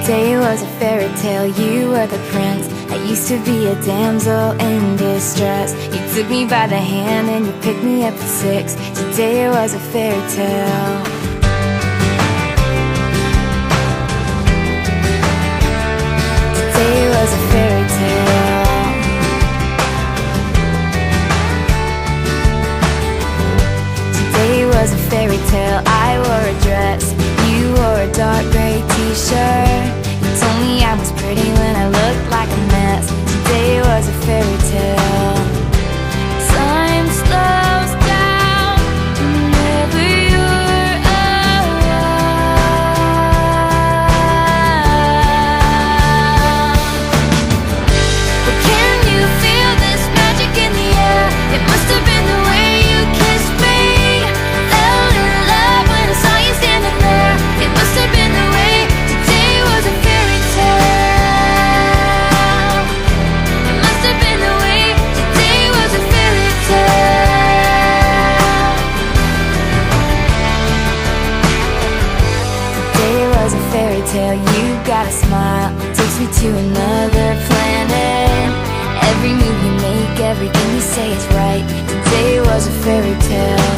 Today was a fairy tale, you were the prince. I used to be a damsel in distress. You took me by the hand and you picked me up at 6. Today was a fairy tale. Today was a fairy tale. Today was a fairy tale. I wore a dress, you wore a dark gray t-shirt. You told me I was pretty when I looked like a mess. Today was a fairy tale. Time slows down whenever you're around. But can you feel this magic in the air? It must have been the way you kissed me. Fell in love when I saw you standing there. It must have been the way. Today was a fairy tale. It must have been the way. Today was a fairy tale. Today was a fairy tale. You got a smile, takes me to another planet. Every move you make, everything you say is right. Today was a fairy tale.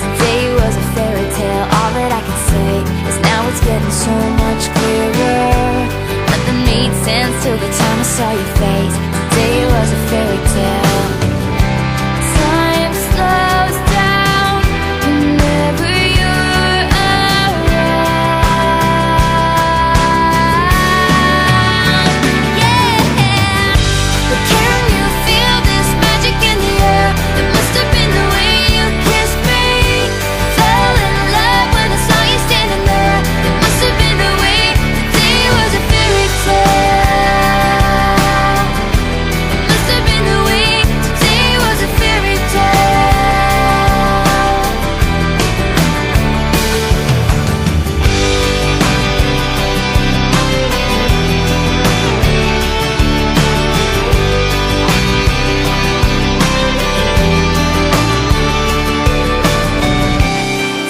Today was a fairy tale. All that I can say is now it's getting so much clearer. Nothing made sense till the time I saw your face. Today was a fairy tale. Time slows down whenever you're around. Yeah. But can you feel this magic in the air? It must have been the way you kissed me. Fell in love when I saw you standing there. It must have been the way. Today was a fairy tale. It must have been the way. Today was a fairy tale.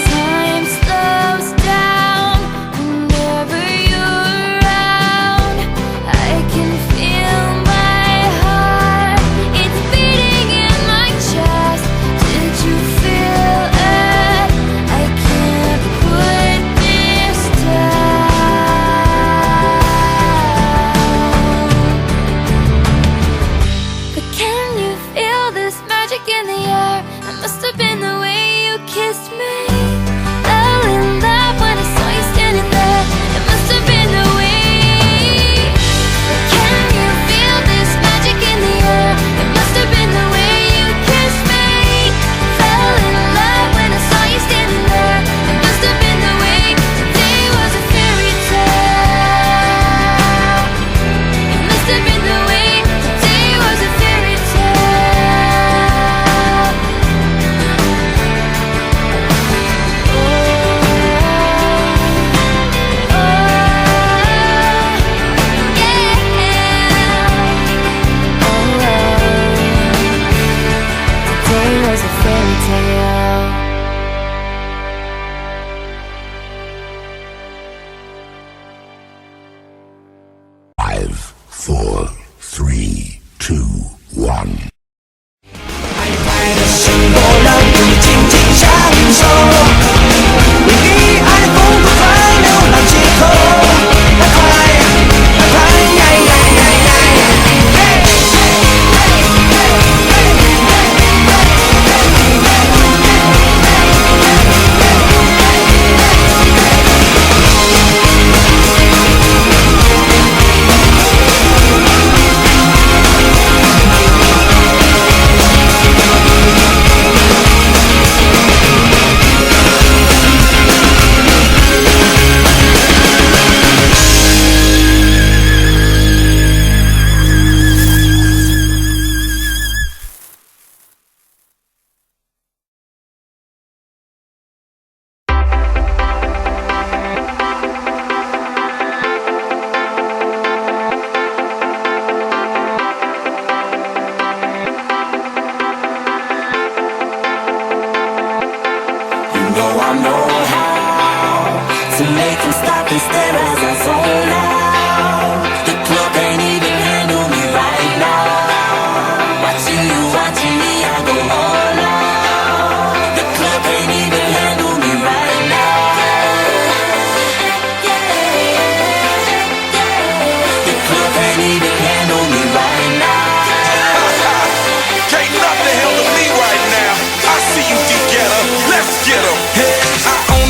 Time slows down whenever you're around. I can feel my heart, it's beating in my chest. Did you feel it? I can't put this down. But can you feel this magic in the air? It must have been the way you kissed me. Fell in love when I saw you standing there. It must have been the way. But can you feel this magic in the air? It must have been the way you kissed me. Fell in love when I saw you standing there. It must have been the way. Today was a fairy tale. It must have been the way. Today was a fairy tale. Today was a fairy tale. 5, 4, 3, 2, 1。醒过了，你紧紧相守，为你爱的风不快流浪街头，快快快快呀呀呀呀呀！know I know how to make them stop and stare as I fall.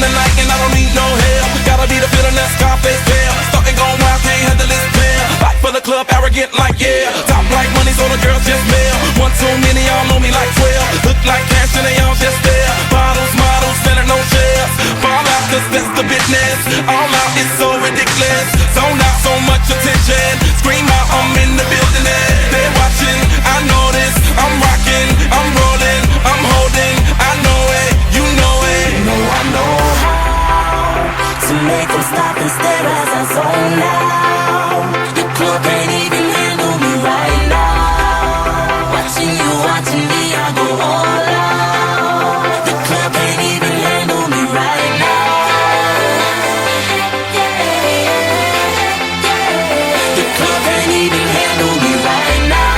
the night and I don't need no help. Gotta be the feeling that Scarface feel. Starting going wild, can't handle this pill. Fight for the club, arrogant like yeah. Top like money, so the girls just mail. One too many, y'all know me like 12. Look like cash and they all just there. Bottles, models, selling no shares. Fall out, cause that's the business. All out is so ridiculous. Zone out, so much attention. Scream out, I'm in the building. They're watching, I know this. I'm rocking, I'm rolling, I'm holding. I know it, you know it. You know I know how to make them stop and stare as I zone out. The club can't even handle me right now. Watching you, watching me, I go all out. The club can't even handle me right now. The club can't even handle me right now.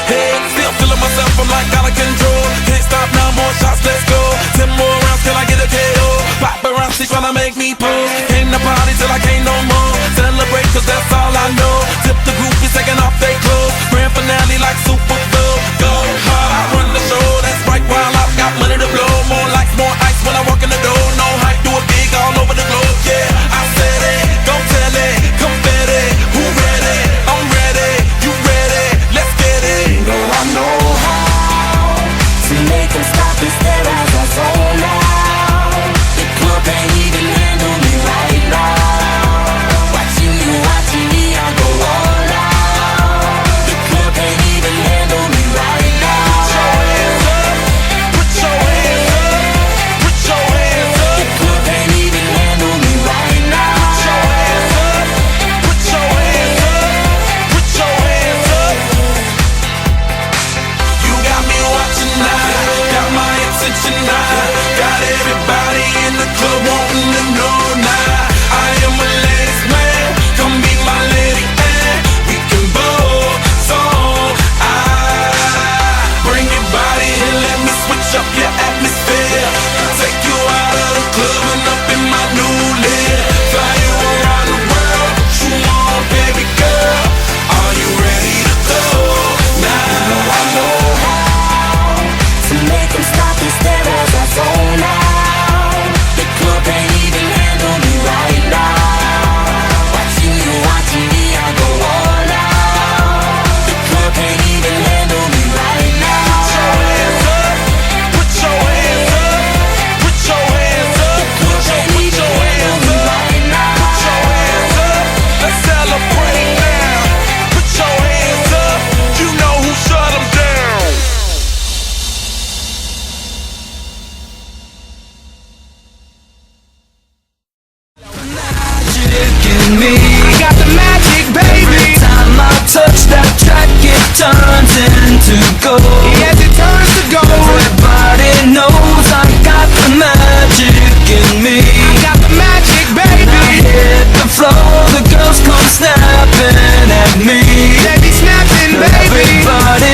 Hey, still feeling myself, I'm like out of control. Can't stop now, more shots, let's go. 10 more rounds till I get a KO. Paparazzi tryna make me pose. Came to party till I can't no more. Celebrate cause that's all I know. Tip the groupies taking off their clothes. Grand finale like Super Bowl. Go hard, I run the show. That's right, while I've got money to blow. More lights, more ice when I walk in the door. No hype, do it big all over the globe. Yeah, I said it, go tell it, confetti. Who ready? I'm ready, you ready? Let's get it. You know I know how to make them stop and stare as I zone out. The club can't even handle me right now. Watching you, watching me, I go all out. The club can't even handle me right now. Put your hands up, put your hands up. The club can't even handle me right now. Put your hands up, put your hands up, put your hands up. You got me watching now, got my attention now. Got everybody in the club wanting to know now. I am a ladies man, come be my lady and we can both song. Bring your body and let me switch up your atmosphere. Take you out of the club and up in my new lid. Fly you around the world, what you want, baby girl? Are you ready to go now? I know how to make them stop and stare as I zone out. The club can't even handle me right now. Watching you, watching me, I go all out. The club can't even handle me right now. Put your hands up, put your hands up, put your hands up, put your hands up, right now. put your hands up. Let's celebrate now. Put your hands up. You know who shut 'em down. In me, I got the magic, baby. Every time I touch that track, it turns into gold. Yes, it turns to gold. Everybody knows I got the magic in me. I got the magic, baby. When I hit the floor, the girls come snapping at me. They be snapping, baby. Everybody